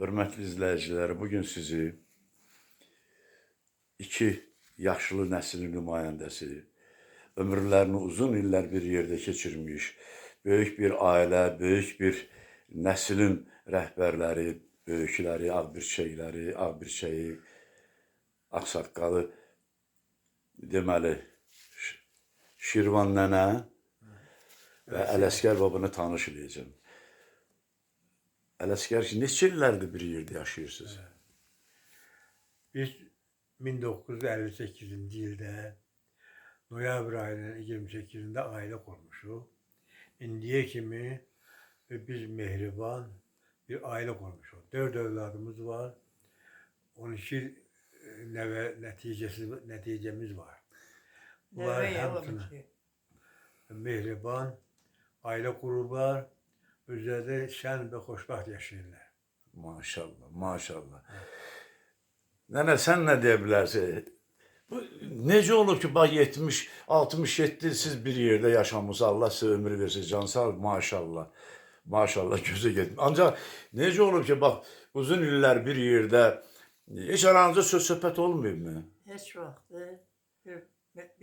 Hörmətli izləyiciləri, bugün sizi iki yaşlı nəslin nümayəndəsi, ömürlərini uzun illər bir yerdə keçirmiş, böyük bir ailə, böyük bir nəslin rəhbərləri, böyükləri, ağbirçəkləri, ağbirçəyi, ağsaqqalı, deməli, Şirvan nənə və Ələsgər babanı tanış edəcəm. Ələsgər ki, neçə illərdir bir yerdə yaşayırsınız? Biz 1958-ci ildə noyabr ayının 28-də ailə qurmuşuq. İndiyə kimi biz mehriban bir ailə qurmuşuq. 4 övladımız var. 12 nəvə nəticəmiz var. Bunlar həmçinin mehriban ailə qurublar. Özləri şən və xoşbaxt yaşayırlar. Maşallah, maşallah. Nənə, sən nə deyə bilərsən? Bu necə olub ki, bax 70-67 il siz bir yerdə yaşamısınız, Allah sizə ömür versin, can sağ ol, maşallah. Maşallah, gözə getmir. Ancaq necə olub ki, bax uzun illər bir yerdə, heç aranızda söz-söhbət olmayıb mı? Heç vaxt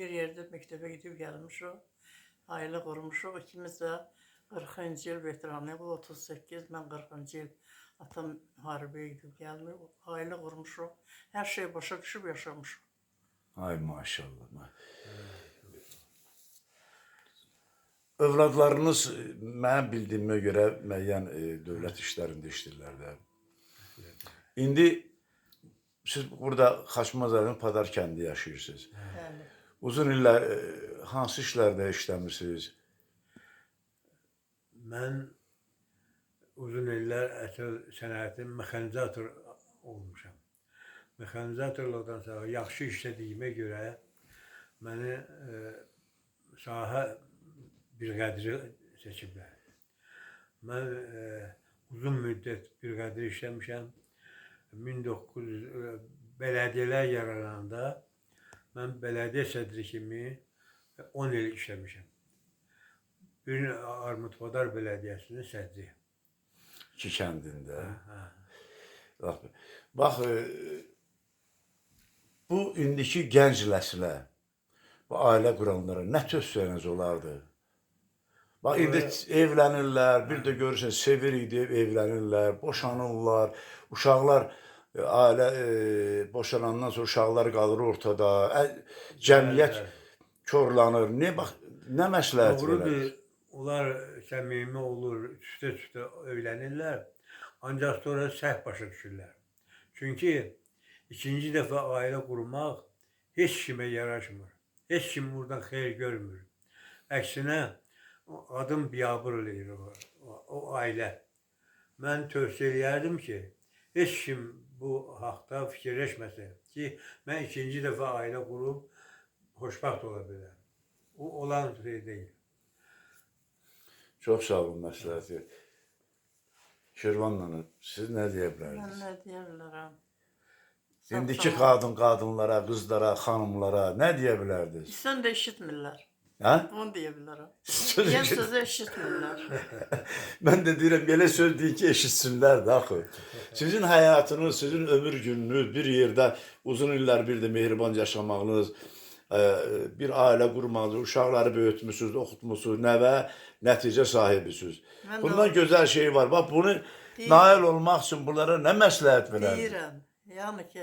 bir yerdə məktəbə gedib gəlmişik, ailə qurmuşuq. İkimiz də 40-cı il veteranıyıq, bu 38, mən 40-cı il atam müharibəyə gedib gəlmir, ailə qurmuşuq. Hər şey başa düşüb yaşamışıq. Ay maşallah. Övladlarınız mənim bildiyimə görə müəyyən dövlət işlərində işləyirlər də. İndi siz burada Xaçmazarın Padar kəndi yaşayırsınız. Bəli. Uzun illər hansı işlərdə işləmirsiniz? Mən uzun illər əsas sənətim mexanizator olmuşam. Mexanizatorlardan sonra yaxşı işlədiyimə görə məni sahə briqadiri seçiblər. Mən uzun müddət briqadir işləmişəm. 1900 bələdiyyələr yarananda mən bələdiyyə sədri kimi 10 il işləmişəm. Bir Armudpazar Bələdiyyəsinin sədri. İki kəndində. Bax, bu indiki gənc nəslə, bu ailə quranlara nə tövsiyəniz olardı? Bax, indi evlənirlər, bir də görürsən, sevirik deyib evlənirlər, boşanırlar, uşaqlar, ailə boşanandan sonra uşaqlar qalır ortada, cəmiyyət korlanır. Nə məsləhət verir? Doğrudur, onlar səmimi olur, üstə evlənirlər, ancaq sonra səhv başa düşürlər. Çünki ikinci dəfə ailə qurmaq heç kimə yaraşmır. Heç kim buradan xeyir görmür. Əksinə, adım biabır eləyir o ailə. Mən tövsiyə edərdim ki, heç kim bu haqda fikirləşməsin ki, mən ikinci dəfə ailə qurub xoşbaxt ola bilərəm. O olan şey deyil. Çox sağ olun məsləhəti. Şirvan Hanım, siz nə deyə Mən bilərdiniz? nə deyə bilərəm? İndiki qadınlara, qızlara, xanımlara nə deyə bilərdiniz? Sən də eşitmirlər. Hə? Onu deyə bilərəm. Söz Deyən eşit- sözü eşitmirlər. Mən də deyirəm, belə söz deyin ki, eşitsinlər də axı. Sizin həyatınız, sizin ömür gününüz, bir yerdə uzun illər bir də mehriban yaşamağınız, bir ailə qurmağınız, uşaqları böyütmüsünüz, oxutmuşsunuz, nəvə, nəticə sahibisiniz. Mən də Bundan o- gözəl şey var. Bax, bunu nail olmaq üçün bunlara nə məsləhət verərdiniz? Deyirəm. Yəni ki,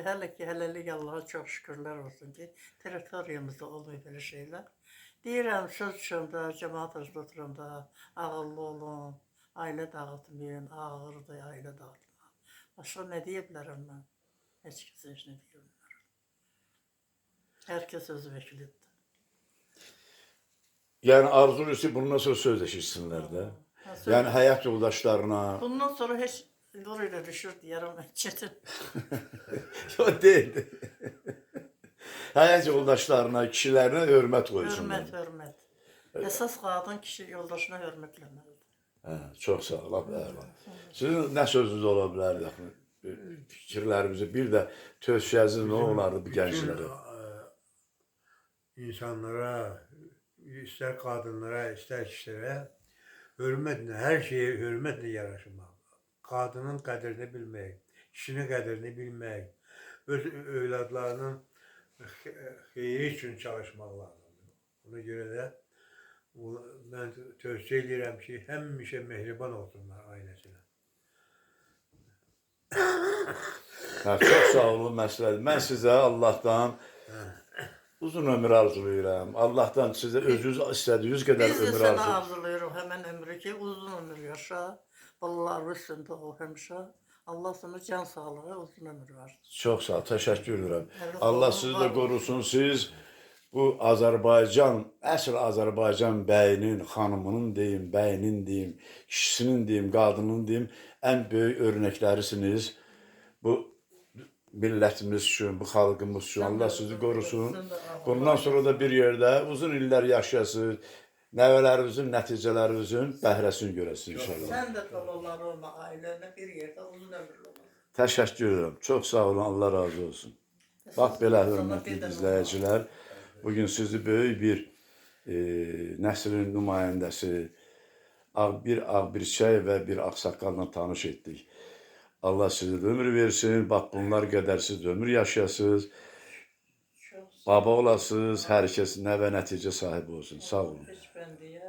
hələlik Allaha çox şükürlər olsun ki, territoriyamızda olmuyor belə şeylər. Deyirəm, söz çıxanda, cəmaat arasında oturanda, ağıllı olun, ailə dağıtmayın, ağırdır, ailə dağıtmayın. Başqa nə deyə bilərəm mən? Heç kəsə heç nə deyə bilmərəm. Hər kəs öz vəkilidir. Yəni arzuyursa bundan sonra söz eşitsinlər də. Yəni həyat yoldaşlarına, Bundan sonra heç yol ilə düşür deyərəm, çətin. yox deyil. Həyat yoldaşlarına, kişilərinə hörmət qoysunlar. Hörmət. Əsas qadın kişi yoldaşına hörmətləməlidir. Hə, çox sağ ol, əla. Sizin nə sözünüz ola bilər, yaxın fikirlərimizi, bir də tövsiyəniz nə olardı bu gənclərə? İnsanlara, istər qadınlara, istər kişilərə hörmətlə, hər şeyə hörmətlə yaraşmaq. qadının qədrini bilmək, kişinin qədrini bilmək, öz övladlarının xeyri üçün çalışmaq lazımdır. Ona görə də mən tövsiyə edirəm ki, həmişə mehriban olsunlar ailəsinə. Çox sağ olun məsləhət. Mən sizə Allahdan uzun ömür arzulayıram. Allahdan sizə özünüz istədiyiniz qədər Biz də ömür sənə arzulayıram. arzulayırıq həmən ömrü ki, uzun ömür yaşa. Balaların üstündə ol həmişə. Allah sana can sağlığı, uzun ömür versin. Çox sağ ol, təşəkkür edirəm. Allah Allah sizi də qorusun. Siz bu Azərbaycan, əsl Azərbaycan bəyinin, xanımının deyim, bəyinin deyim, kişisinin deyim, qadının deyim, ən böyük örnəklərisiniz. Bu millətimiz üçün, bu xalqımız üçün Allah sizi qorusun. Bundan sonra da bir yerdə uzun illər yaşayasınız. Nəvələrinizin, nəticələrinizin bəhrəsini görəsiniz inşallah. Sən də talalarınla, ailənə bir yerdə uzun ömürlü ol. Təşəkkür edirəm. Çox sağ olun, Allah razı olsun. Bax belə hörmətli izləyicilər, bugün sizi böyük bir nəslin nümayəndəsi, bir ağbirçək və bir ağsaqqalla tanış etdik. Allah sizi ömür versin, bax bunlar qədər siz ömür yaşayasınız, baba olasınız, hər kəs nəvə nəticə sahibi olsun. Sağ olun. Heç ben diye